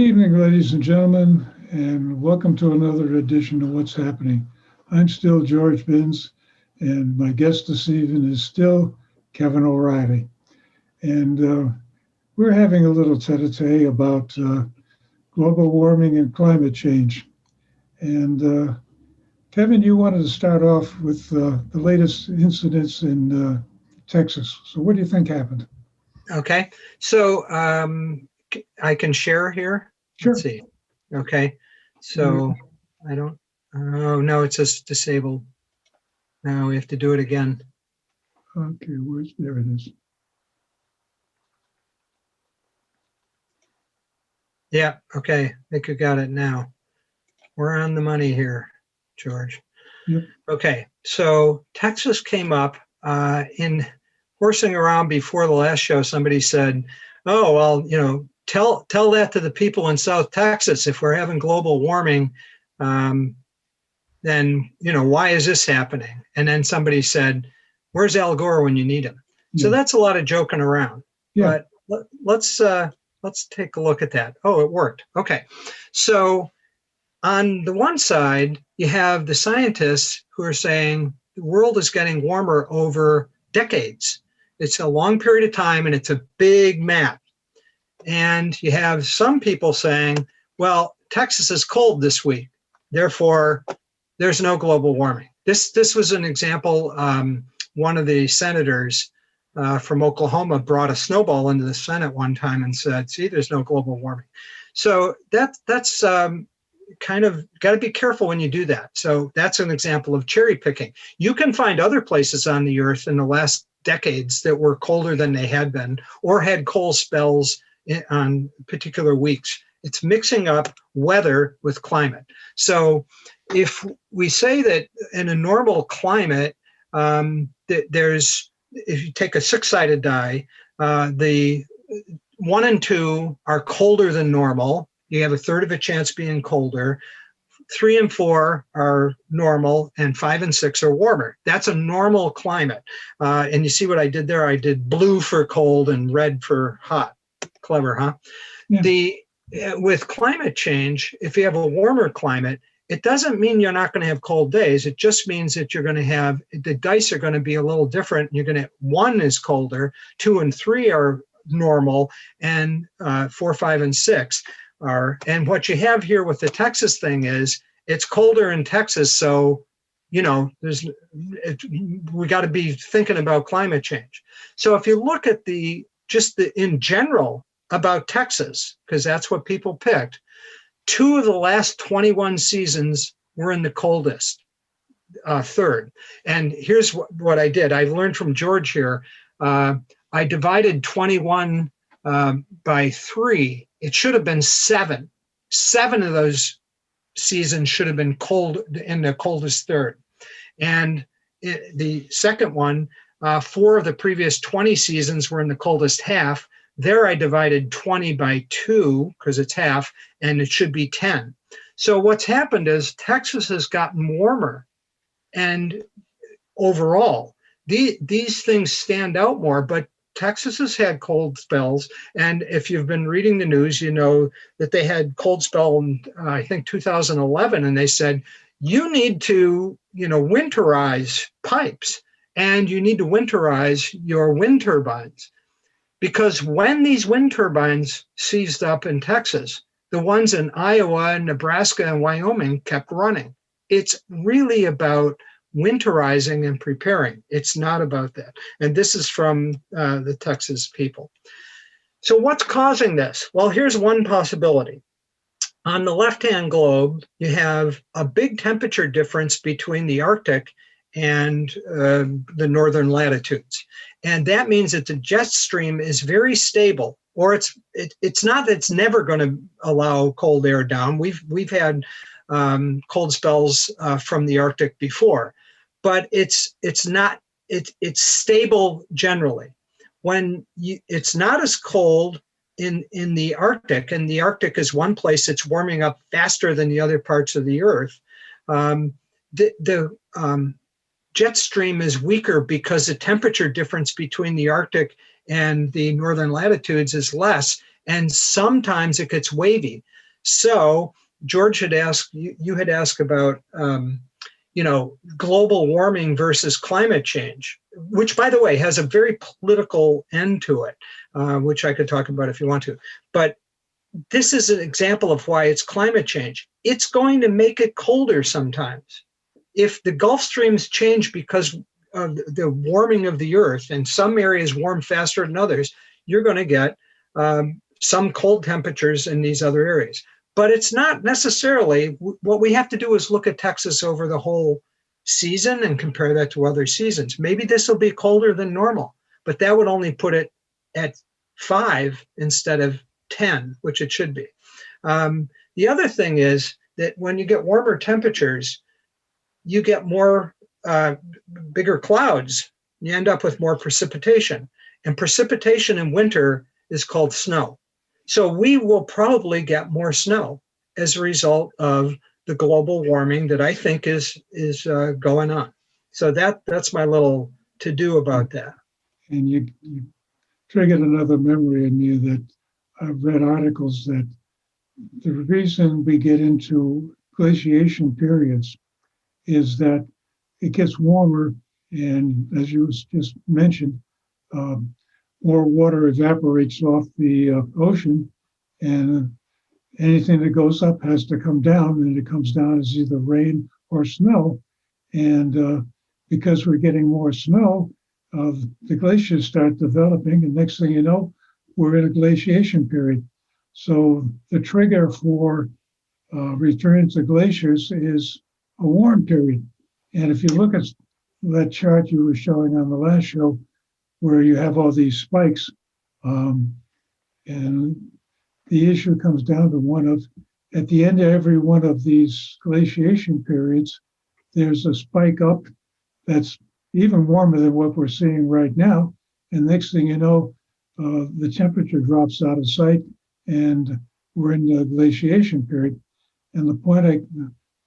Good evening, ladies and gentlemen, and welcome to another edition of What's Happening. I'm still George Binns, and my guest this evening is still Kevin O'Reilly. And we're having a little tete-a-tete about global warming and climate change. And Kevin, you wanted to start off with the latest incidents in Texas. So what do you think happened? Okay, so I can share here. Sure. Let's see. Okay, so I don't. Oh no, it says disabled. Now we have to do it again. Okay, there it is. Yeah. Okay, I think you got it now. We're on the money here, George. Yep. Okay, so Texas came up in horsing around before the last show. Somebody said, "Oh well, tell that to the people in South Texas. If we're having global warming, then why is this happening?" And then somebody said, "Where's Al Gore when you need him?" Yeah. So that's a lot of joking around. Yeah. But let's take a look at that. Oh, it worked. Okay, so on the one side, you have the scientists who are saying the world is getting warmer over decades. It's a long period of time, and it's a big map. And you have some people saying, well, Texas is cold this week, therefore there's no global warming. This was an example. One of the senators from Oklahoma brought a snowball into the Senate one time and said, see, there's no global warming. So that's kind of got to be careful when you do that. So that's an example of cherry picking. You can find other places on the earth in the last decades that were colder than they had been or had cold spells on particular weeks. It's mixing up weather with climate. So if we say that in a normal climate, if you take a six-sided die, the 1 and 2 are colder than normal. You have a third of a chance being colder. 3 and 4 are normal, and 5 and 6 are warmer. That's a normal climate. And you see what I did there? I did blue for cold and red for hot. Clever, huh? Yeah. With climate change, if you have a warmer climate, it doesn't mean you're not going to have cold days. It just means that you're going to have, the dice are going to be a little different. You're going to, 1 is colder, 2 and 3 are normal, and 4, 5, and 6 are. And what you have here with the Texas thing is it's colder in Texas, so we got to be thinking about climate change. So if you look at in general about Texas, because that's what people picked, 2 of the last 21 seasons were in the coldest third. And here's what I did. I learned from George here. I divided 21 by 3. It should have been 7. 7 of those seasons should have been cold in the coldest third. And the second one, 4 of the previous 20 seasons were in the coldest half. There I divided 20 by 2 because it's half, and it should be 10. So what's happened is Texas has gotten warmer, and overall, these things stand out more, but Texas has had cold spells, and if you've been reading the news, you know that they had cold spell in, I think, 2011, and they said, you need to, winterize pipes, and you need to winterize your wind turbines. Because when these wind turbines seized up in Texas, the ones in Iowa, Nebraska, and Wyoming kept running. It's really about winterizing and preparing. It's not about that. And this is from the Texas people. So what's causing this? Well, here's one possibility. On the left-hand globe, you have a big temperature difference between the Arctic and the northern latitudes. And that means that the jet stream is very stable, or it's not that it's never going to allow cold air down. We've had cold spells from the Arctic before, but it's stable generally. When it's not as cold in the Arctic, and the Arctic is one place that's warming up faster than the other parts of the Earth, the jet stream is weaker because the temperature difference between the Arctic and the northern latitudes is less. And sometimes it gets wavy. So George had asked, you had asked about, global warming versus climate change, which, by the way, has a very political end to it, which I could talk about if you want to. But this is an example of why it's climate change. It's going to make it colder sometimes. If the Gulf Streams change because of the warming of the earth, and some areas warm faster than others, you're going to get some cold temperatures in these other areas. But it's not necessarily, what we have to do is look at Texas over the whole season and compare that to other seasons. Maybe this will be colder than normal, but that would only put it at 5 instead of 10, which it should be. The other thing is that when you get warmer temperatures, you get more bigger clouds. You end up with more precipitation. And precipitation in winter is called snow. So we will probably get more snow as a result of the global warming that I think is going on. So that's my little to-do about that. And you triggered another memory in me that I've read articles that the reason we get into glaciation periods is that it gets warmer, and as you just mentioned, more water evaporates off the ocean, and anything that goes up has to come down, and it comes down as either rain or snow. And because we're getting more snow, the glaciers start developing, and next thing you know, we're in a glaciation period. So the trigger for return to glaciers is a warm period. And if you look at that chart you were showing on the last show, where you have all these spikes, and the issue comes down to one of, at the end of every one of these glaciation periods, there's a spike up that's even warmer than what we're seeing right now. And next thing you know, the temperature drops out of sight and we're in the glaciation period. And the point I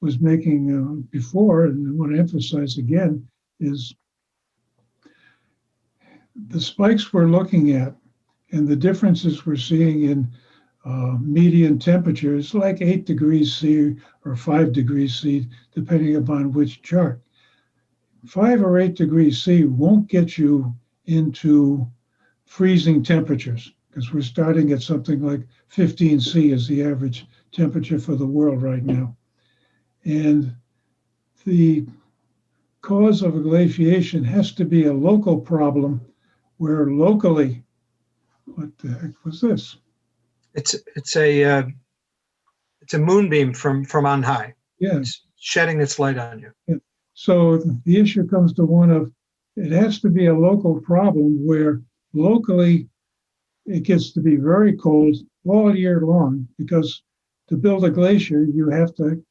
was making before, and I want to emphasize again, is the spikes we're looking at and the differences we're seeing in median temperatures, like 8 degrees C or 5 degrees C, depending upon which chart. 5 or 8 degrees C won't get you into freezing temperatures, because we're starting at something like 15 C is the average temperature for the world right now. And the cause of a glaciation has to be a local problem where locally, what the heck was this? It's a moonbeam from on high. Yeah. It's shedding its light on you. Yeah. So the issue comes to one of, it has to be a local problem where locally it gets to be very cold all year long, because to build a glacier, you have to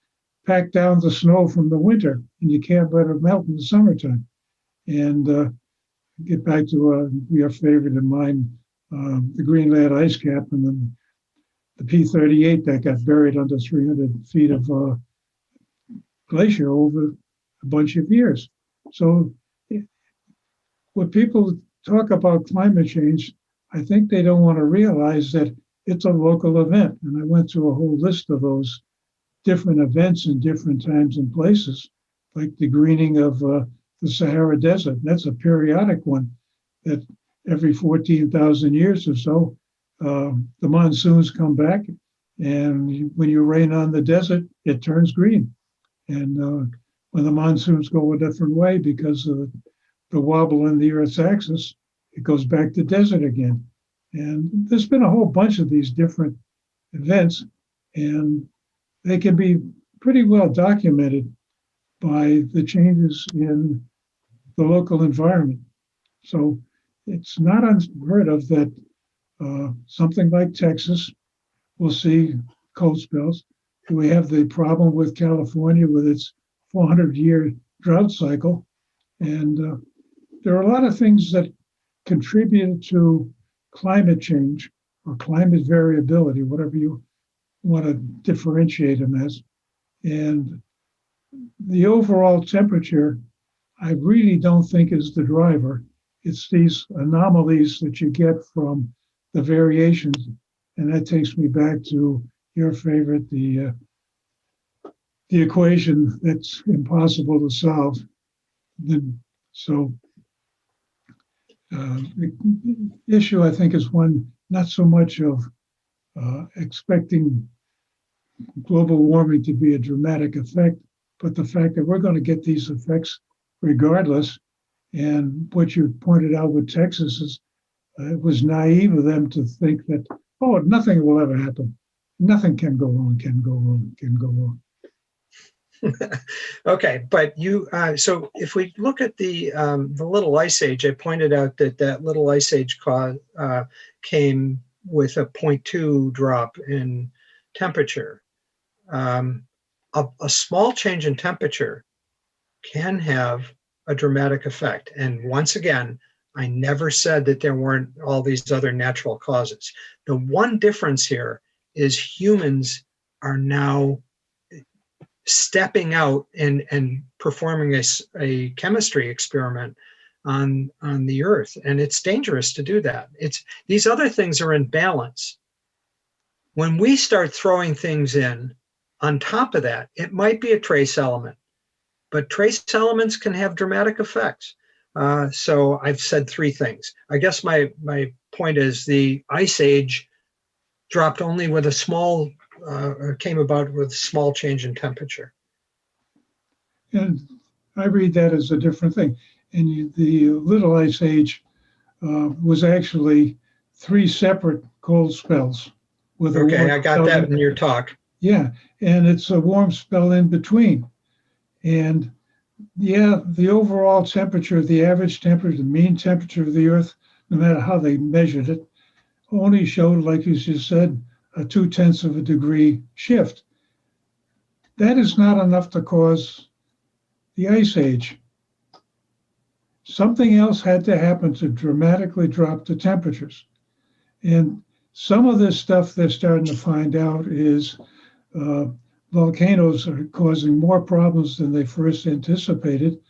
pack down the snow from the winter, and you can't let it melt in the summertime. And get back to your favorite of mine, the Greenland ice cap, and then the P-38 that got buried under 300 feet of glacier over a bunch of years. So when people talk about climate change, I think they don't want to realize that it's a local event. And I went through a whole list of those different events in different times and places, like the greening of the Sahara Desert. That's a periodic one that every 14,000 years or so, the monsoons come back, and when you rain on the desert, it turns green. And when the monsoons go a different way because of the wobble in the Earth's axis, it goes back to desert again. And there's been a whole bunch of these different events, and they can be pretty well documented by the changes in the local environment. So it's not unheard of that something like Texas will see cold spells. We have the problem with California with its 400-year drought cycle. And there are a lot of things that contribute to climate change or climate variability, whatever you want to differentiate them as. And the overall temperature, I really don't think is the driver. it's these anomalies that you get from the variations. And that takes me back to your favorite, the equation that's impossible to solve. So the issue, I think, is one not so much of expecting global warming to be a dramatic effect, but the fact that we're going to get these effects regardless. And what you pointed out with Texas is it was naive of them to think that, oh, nothing will ever happen. Nothing can go wrong, can go wrong, can go wrong. Okay, but so if we look at the little ice age, I pointed out that little ice age came with a 0.2 drop in temperature. A small change in temperature can have a dramatic effect. And once again, I never said that there weren't all these other natural causes. The one difference here is humans are now stepping out and performing a chemistry experiment on the earth, and it's dangerous to do that. These other things are in balance. When we start throwing things in on top of that, it might be a trace element, but trace elements can have dramatic effects. So I've said three things. I guess my point is the ice age dropped only with a small came about with a small change in temperature. And I read that as a different thing. And the little ice age was actually 3 separate cold spells. Okay, I got that in your talk. Yeah, and it's a warm spell in between. And yeah, the overall temperature, the average temperature, the mean temperature of the Earth, no matter how they measured it, only showed, like you just said, a 0.2 of a degree shift. That is not enough to cause the ice age. Something else had to happen to dramatically drop the temperatures. And some of this stuff they're starting to find out is volcanoes are causing more problems than they first anticipated.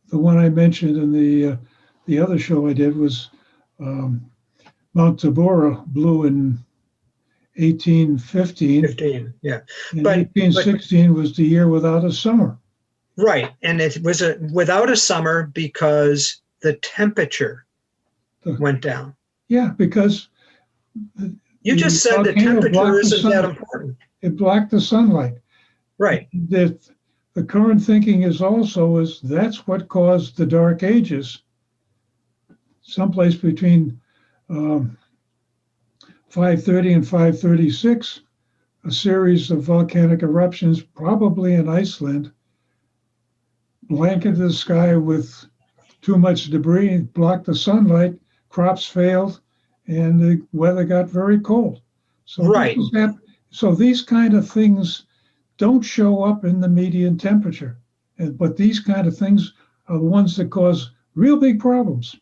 The one I mentioned in the other show I did was Mount Tabora blew in 1815. 15, yeah. And 1816 was the year without a summer. Right, and it was without a summer because the temperature went down. Yeah, because you just said the temperature isn't that important. It blocked the sunlight. Right. The current thinking is that's what caused the Dark Ages. Someplace between 530 and 536, a series of volcanic eruptions, probably in Iceland, blanketed the sky with too much debris, blocked the sunlight, crops failed, and the weather got very cold. So right. So these kind of things don't show up in the median temperature, but these kind of things are the ones that cause real big problems.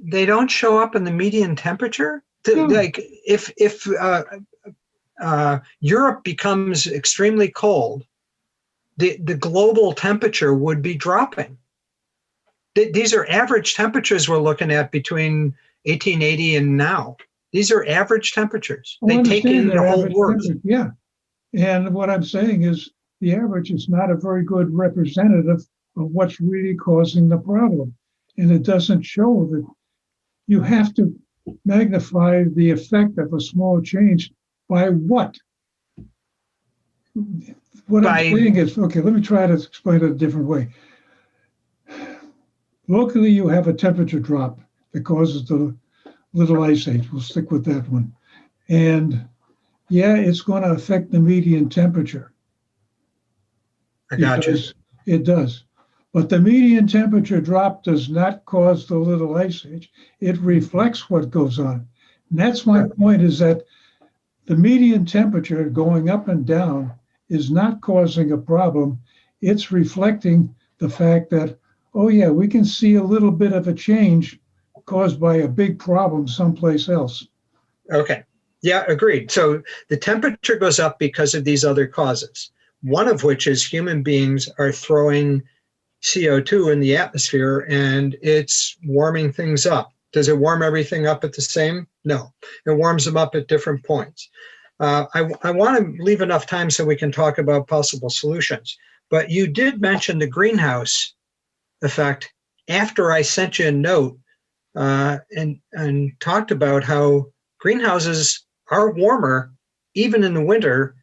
They don't show up in the median temperature. No. Like if Europe becomes extremely cold, the global temperature would be dropping. These are average temperatures we're looking at between 1880 and now. These are average temperatures. They take in the whole world. Yeah. And what I'm saying is the average is not a very good representative of what's really causing the problem. And it doesn't show that you have to magnify the effect of a small change by what? What I'm saying is, okay, let me try to explain it a different way. Locally, you have a temperature drop that causes the little ice age. We'll stick with that one. And yeah, it's going to affect the median temperature. I got you. It does. But the median temperature drop does not cause the little ice age. It reflects what goes on. And that's my point, is that the median temperature going up and down is not causing a problem. It's reflecting the fact that, oh yeah, we can see a little bit of a change caused by a big problem someplace else. Okay. Yeah, agreed. So the temperature goes up because of these other causes, one of which is human beings are throwing CO2 in the atmosphere, and it's warming things up. Does it warm everything up at the same? No, it warms them up at different points. I want to leave enough time so we can talk about possible solutions. But you did mention the greenhouse effect after I sent you a note and talked about how greenhouses are warmer even in the winter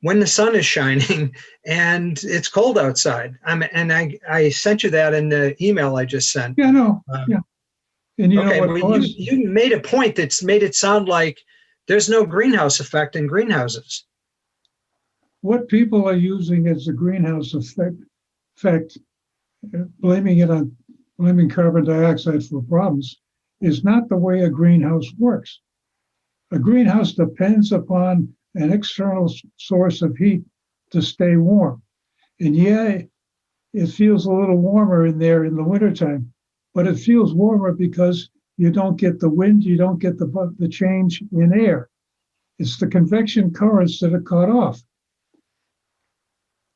when the sun is shining and it's cold outside. And I sent you that in the email I just sent. Yeah, no, yeah. And you know Okay, what well, caused you made a point that's made it sound like there's no greenhouse effect in greenhouses. what people are using as the greenhouse effect, blaming carbon dioxide for problems, is not the way a greenhouse works. A greenhouse depends upon an external source of heat to stay warm. And yeah, it feels a little warmer in there in the wintertime, but it feels warmer because you don't get the wind, you don't get the change in air. It's the convection currents that are cut off.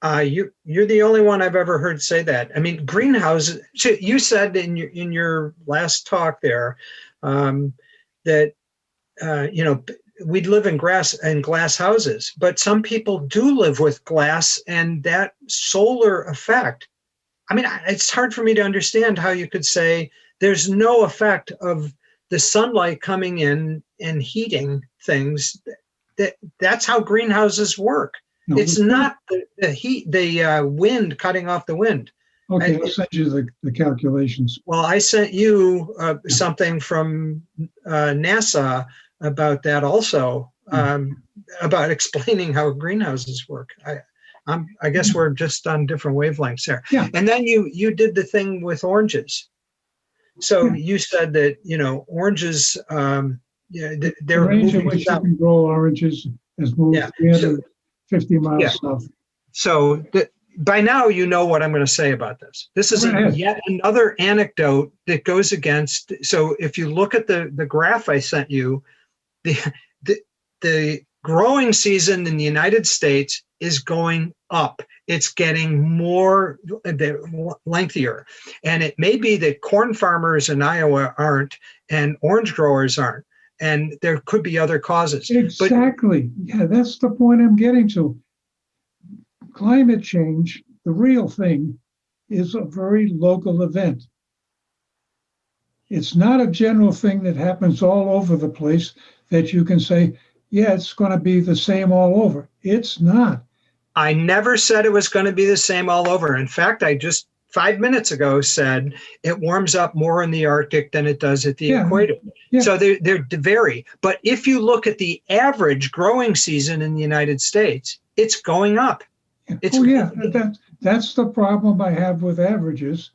You're the only one I've ever heard say that. I mean, greenhouses. You said in your last talk there that we'd live in glass houses, but some people do live with glass, and that solar effect. I mean, it's hard for me to understand how you could say there's no effect of the sunlight coming in and heating things. That's how greenhouses work. No, It's not the heat, the wind cutting off the wind. okay, I'll send you the calculations. Well, I sent you something from NASA about that also, about explaining how greenhouses work. I guess we're just on different wavelengths there. Yeah. And then you did the thing with oranges. So Yeah. you said that, oranges, The they're range at moving which you south. can grow oranges has moved 350 miles south. So by now, you know what I'm going to say about this. This is yet another anecdote that goes against. So if you look at the graph I sent you, the growing season in the United States is going up. It's getting more lengthier. And it may be that corn farmers in Iowa aren't and orange growers aren't. And there could be other causes. Exactly. Yeah, that's the point I'm getting to. Climate change, the real thing, is a very local event. It's not a general thing that happens all over the place that you can say, yeah, it's going to be the same all over. It's not. I never said it was going to be the same all over. In fact, I just 5 minutes ago said it warms up more in the Arctic than it does at the equator. Yeah. So they vary. But if you look at the average growing season in the United States, it's going up. That's the problem I have with averages.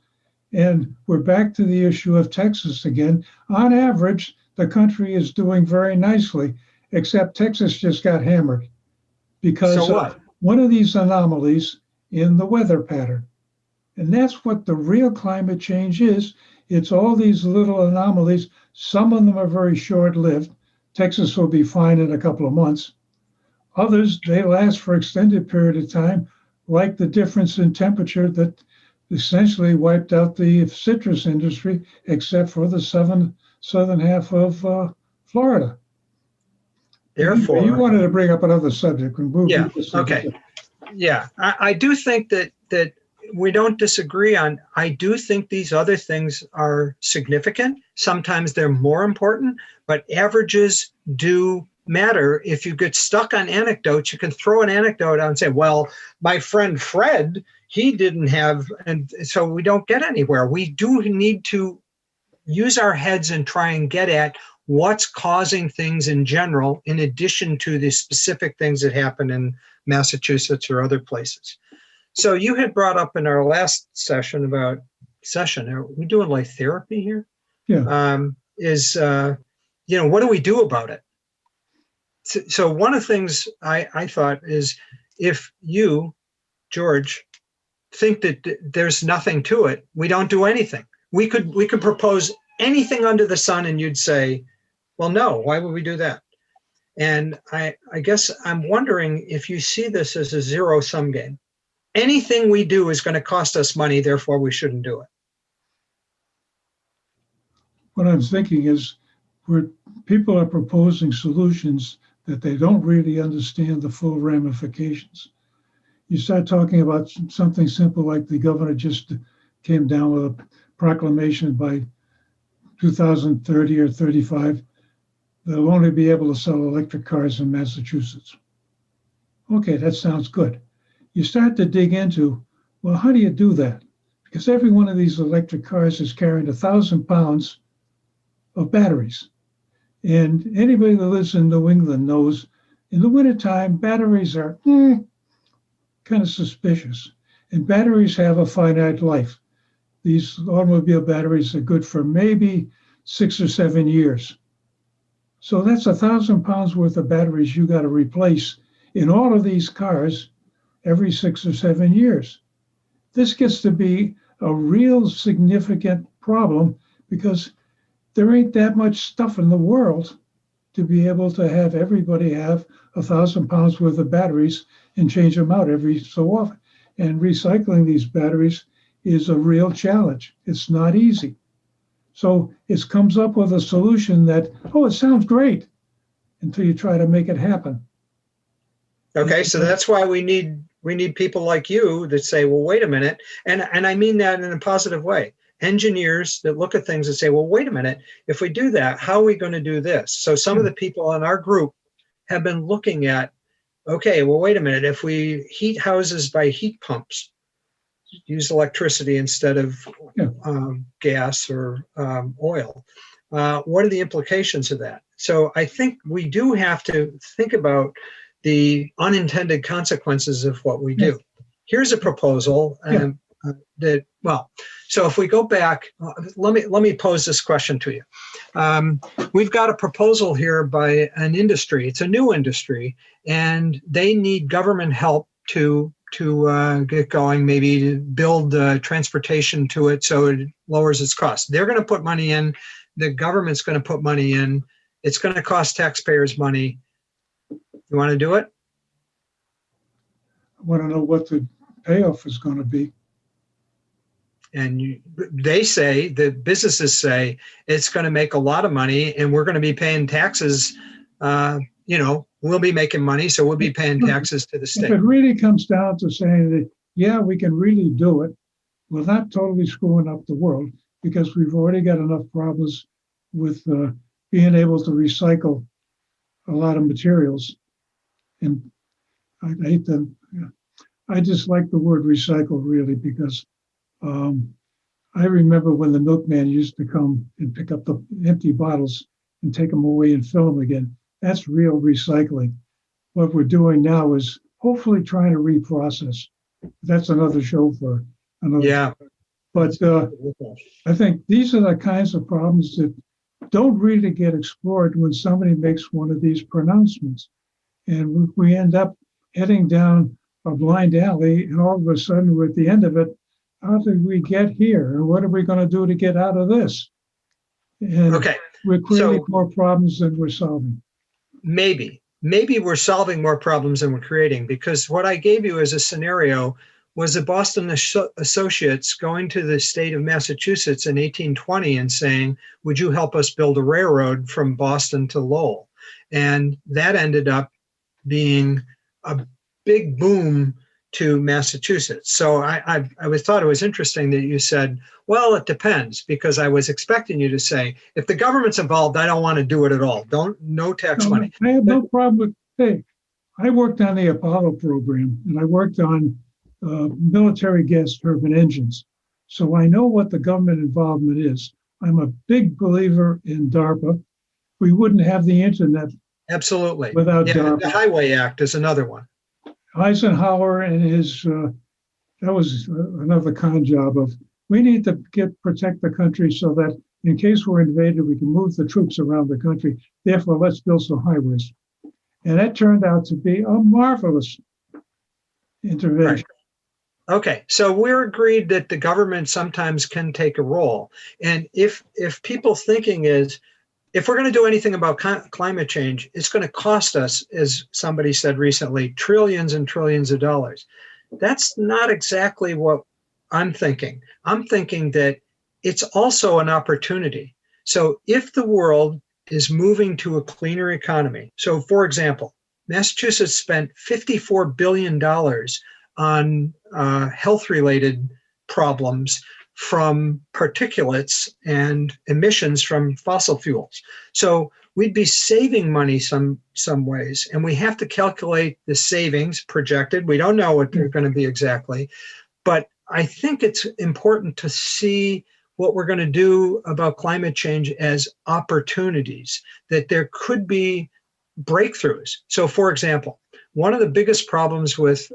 And we're back to the issue of Texas again. On average, the country is doing very nicely, except Texas just got hammered because of one of these anomalies in the weather pattern. And that's what the real climate change is. It's all these little anomalies. Some of them are very short-lived. Texas will be fine in a couple of months. Others, they last for extended period of time, like the difference in temperature that essentially wiped out the citrus industry, except for the southern half of Florida. Therefore, you wanted to bring up another subject. Okay. Yeah, I do think that we don't disagree on. I do think these other things are significant. Sometimes they're more important, but averages do matter. If you get stuck on anecdotes, you can throw an anecdote out and say, well, my friend Fred, he didn't have, and so we don't get anywhere. We do need to use our heads and try and get at what's causing things in general, in addition to the specific things that happen in Massachusetts or other places. So you had brought up in our last session are we doing like therapy here? Yeah. What do we do about it? So one of the things I thought is, if you, George, think that there's nothing to it, we don't do anything. We could propose anything under the sun and you'd say, well, no, why would we do that? And I guess I'm wondering if you see this as a zero-sum game. anything we do is going to cost us money, therefore we shouldn't do it. What I'm thinking is where people are proposing solutions that they don't really understand the full ramifications. You start talking about something simple like the governor just came down with a proclamation by 2030 or 35, they'll only be able to sell electric cars in Massachusetts. Okay, that sounds good. You start to dig into, well, how do you do that? Because every one of these electric cars is carrying 1,000 pounds of batteries. And anybody that lives in New England knows in the wintertime, batteries are kind of suspicious. And batteries have a finite life. These automobile batteries are good for maybe 6 or 7 years. So that's 1,000 pounds worth of batteries you got to replace in all of these cars every 6 or 7 years. This gets to be a real significant problem because there ain't that much stuff in the world to be able to have everybody have 1,000 pounds worth of batteries and change them out every so often. And recycling these batteries is a real challenge. It's not easy. So it comes up with a solution that, oh, it sounds great until you try to make it happen. Okay, so that's why we need people like you that say, well, wait a minute. And I mean that in a positive way. Engineers that look at things and say, well, wait a minute, if we do that, how are we going to do this? So some of the people in our group have been looking at, okay, well, wait a minute, if we heat houses by heat pumps, use electricity instead of gas or oil, what are the implications of that? So I think we do have to think about the unintended consequences of what we do. Here's a proposal that, well, so if we go back, let me pose this question to you. We've got a proposal here by an industry. It's a new industry, and they need government help to get going, maybe to build transportation to it so it lowers its cost. They're going to put money in. The government's going to put money in. It's going to cost taxpayers money. You want to do it? I want to know what the payoff is going to be. And they say, the businesses say, it's going to make a lot of money and we're going to be paying taxes. We'll be making money, so we'll be paying taxes to the state. If it really comes down to saying that, yeah, we can really do it, we're not totally screwing up the world because we've already got enough problems with being able to recycle a lot of materials. And I hate them. I dislike the word recycle really because I remember when the milkman used to come and pick up the empty bottles and take them away and fill them again. That's real recycling. What we're doing now is hopefully trying to reprocess. That's another show for another. Yeah. Show. But I think these are the kinds of problems that don't really get explored when somebody makes one of these pronouncements. And we end up heading down a blind alley, and all of a sudden we're at the end of it. How did we get here? And what are we going to do to get out of this? And we're creating more problems than we're solving. Maybe we're solving more problems than we're creating, because what I gave you as a scenario was the Boston Associates going to the state of Massachusetts in 1820 and saying, would you help us build a railroad from Boston to Lowell? And that ended up being a big boom to Massachusetts. So I thought it was interesting that you said, well, it depends, because I was expecting you to say, if the government's involved, I don't want to do it at all. No tax money. I have no problem with, hey, I worked on the Apollo program and I worked on military gas turbine engines. So I know what the government involvement is. I'm a big believer in DARPA. We wouldn't have the internet. Absolutely. Without DARPA. The Highway Act is another one. Eisenhower and his, that was another con job of, we need to protect the country so that in case we're invaded, we can move the troops around the country. Therefore, let's build some highways. And that turned out to be a marvelous intervention. Right. Okay, so we're agreed that the government sometimes can take a role. And if people thinking is, if we're going to do anything about climate change, it's going to cost us, as somebody said recently, trillions and trillions of dollars. That's not exactly what I'm thinking. I'm thinking that it's also an opportunity. So if the world is moving to a cleaner economy, so for example, Massachusetts spent $54 billion on health-related problems from particulates and emissions from fossil fuels. So we'd be saving money some ways, and we have to calculate the savings projected. We don't know what they're going to be exactly, but I think it's important to see what we're going to do about climate change as opportunities, that there could be breakthroughs. So, for example, one of the biggest problems with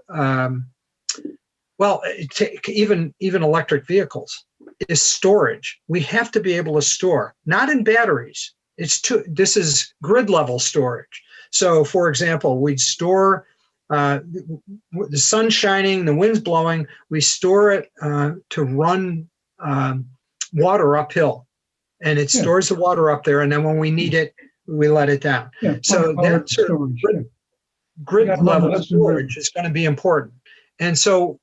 even electric vehicles is storage. We have to be able to store, not in batteries. This is grid level storage. So, for example, we'd store the sun shining, the wind's blowing. We store it to run water uphill, and it stores the water up there. And then when we need it, we let it down. Yeah, so that sort of grid level storage is going to be important. And so,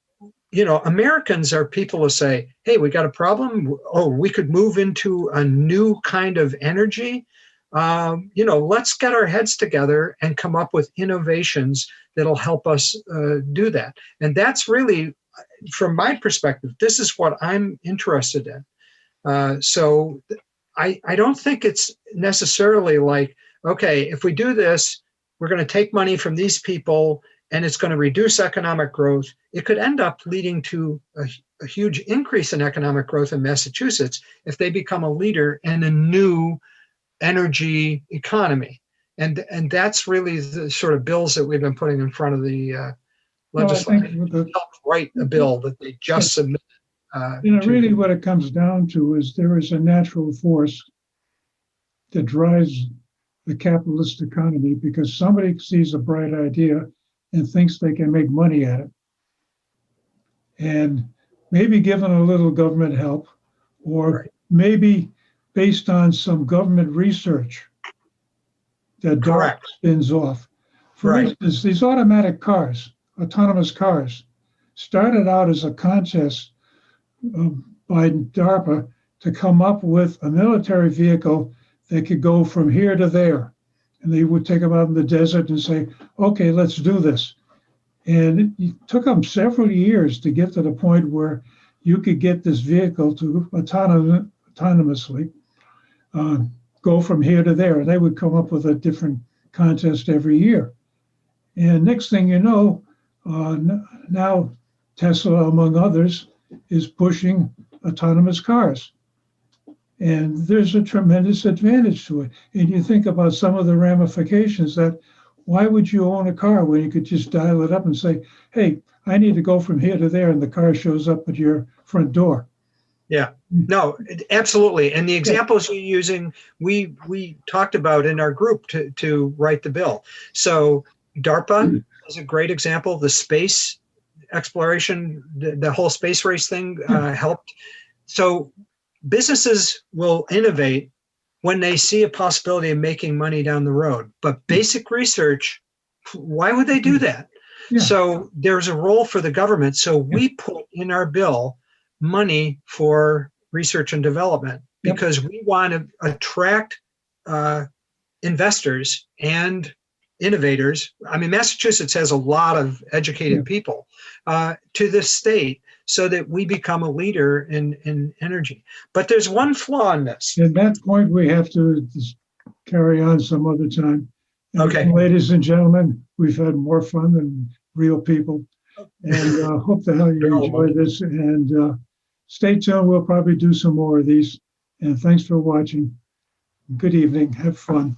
Americans are people who say, hey, we got a problem. Oh, we could move into a new kind of energy. Let's get our heads together and come up with innovations that'll help us do that. And that's really, from my perspective, this is what I'm interested in. So I don't think it's necessarily like, okay, if we do this, we're going to take money from these people and it's going to reduce economic growth. It could end up leading to a huge increase in economic growth in Massachusetts if they become a leader in a new energy economy. And that's really the sort of bills that we've been putting in front of the legislature. Help write a bill that they just submitted. Really what it comes down to is there is a natural force that drives the capitalist economy because somebody sees a bright idea and thinks they can make money at it. And maybe given a little government help, or maybe based on some government research that DARPA spins off. For instance, these automatic cars, autonomous cars, started out as a contest by DARPA to come up with a military vehicle that could go from here to there. And they would take them out in the desert and say, okay, let's do this. And it took them several years to get to the point where you could get this vehicle to autonomously go from here to there. They would come up with a different contest every year. And next thing you know, now Tesla, among others, is pushing autonomous cars. And there's a tremendous advantage to it. And you think about some of the ramifications that why would you own a car when you could just dial it up and say, hey, I need to go from here to there, and the car shows up at your front door. Yeah, no, absolutely. And the examples you're using, we talked about in our group to write the bill. So DARPA is a great example. The space exploration, the whole space race thing helped. So businesses will innovate when they see a possibility of making money down the road. But basic research, why would they do that? Yeah. So there's a role for the government. So we put in our bill money for research and development because we want to attract investors and innovators. I mean, Massachusetts has a lot of educated people to this state so that we become a leader in energy. But there's one flaw in this. At that point, we have to carry on some other time. Okay. Ladies and gentlemen, we've had more fun than real people. And hope the hell you enjoyed this. And stay tuned. We'll probably do some more of these. And thanks for watching. Good evening. Have fun.